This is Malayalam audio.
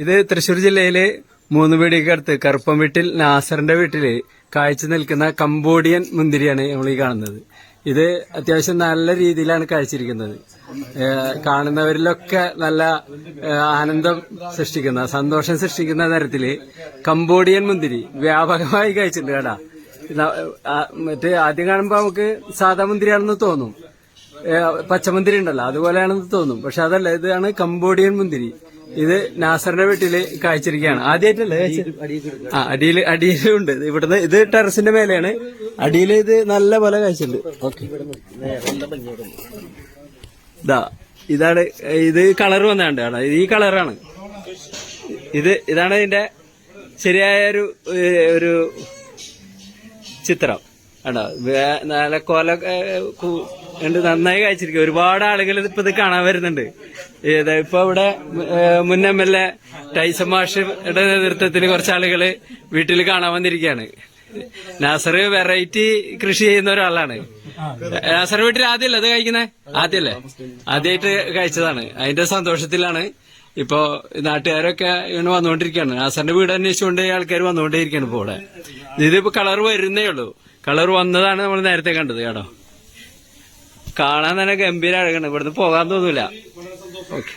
ഇത് തൃശ്ശൂർ ജില്ലയിലെ മൂന്നുപേടിക്കടുത്ത് കറുപ്പം വീട്ടിൽ നാസറിന്റെ വീട്ടില് കാഴ്ച നിൽക്കുന്ന കംബോഡിയൻ മുന്തിരിയാണ് നമ്മൾ ഈ കാണുന്നത്. ഇത് അത്യാവശ്യം നല്ല രീതിയിലാണ് കാഴ്ചയിരിക്കുന്നത്. കാണുന്നവരിലൊക്കെ നല്ല ആനന്ദം സൃഷ്ടിക്കുന്ന, സന്തോഷം സൃഷ്ടിക്കുന്ന തരത്തില് കംബോഡിയൻ മുന്തിരി വ്യാപകമായി കഴിച്ചിട്ടുണ്ട് കേട്ടാ. മറ്റേ ആദ്യം കാണുമ്പോ നമുക്ക് സാധാ മുന്തിരിയാണെന്ന് തോന്നും, പച്ചമുന്തിരി ഉണ്ടല്ലോ അതുപോലെയാണെന്ന് തോന്നും. പക്ഷെ അതല്ല, ഇതാണ് കംബോഡിയൻ മുന്തിരി. ഇത് നാസറിന്റെ വീട്ടില് കാഴ്ചയിരിക്കുകയാണ്. ആദ്യമായിട്ടല്ലേ അടിയിലുണ്ട്. ഇവിടുന്ന് ഇത് ടെറസിന്റെ മേലെയാണ്, അടിയിൽ ഇത് നല്ല പോലെ കാഴ്ചയുണ്ട്. ഇതാണ് ഇത് കളർ വന്നാണ്ട് ആണ്, ഈ കളറാണ് ഇതാണ് ഇതിന്റെ ശരിയായ ഒരു ചിത്രം. ആണോ, നല്ല കൊല ഉണ്ട്, നന്നായി കഴിച്ചിരിക്കും. ഒരുപാട് ആളുകൾ ഇപ്പൊ ഇത് കാണാൻ വരുന്നുണ്ട്. ഇപ്പൊ ഇവിടെ മുൻ MLA ടൈസൺ മാഷിയുടെ നേതൃത്വത്തിൽ കുറച്ച് ആളുകള് വീട്ടിൽ കാണാൻ വന്നിരിക്കുകയാണ്. നാസർ വെറൈറ്റി കൃഷി ചെയ്യുന്ന ഒരാളാണ്. നാസർ വീട്ടിൽ ആദ്യമല്ലേ അത് കഴിക്കുന്നേ? ആദ്യമായിട്ട് കഴിച്ചതാണ്. അതിന്റെ സന്തോഷത്തിലാണ് ഇപ്പൊ നാട്ടുകാരൊക്കെ ഇങ്ങനെ വന്നുകൊണ്ടിരിക്കുകയാണ്. നാസറിന്റെ വീട് അന്വേഷിച്ചുകൊണ്ട് ആൾക്കാർ വന്നുകൊണ്ടേയിരിക്കുകയാണ് ഇപ്പൊ ഇവിടെ. ഇതിപ്പോ കളർ വരുന്നേ ഉള്ളൂ. കളർ വന്നതാണ് നമ്മൾ നേരത്തെ കണ്ടത് കേട്ടോ. കാണാൻ തന്നെ ഗംഭീര അഴകാണ്. ഇവിടുന്ന് പോകാൻ തോന്നൂല. ഓക്കെ.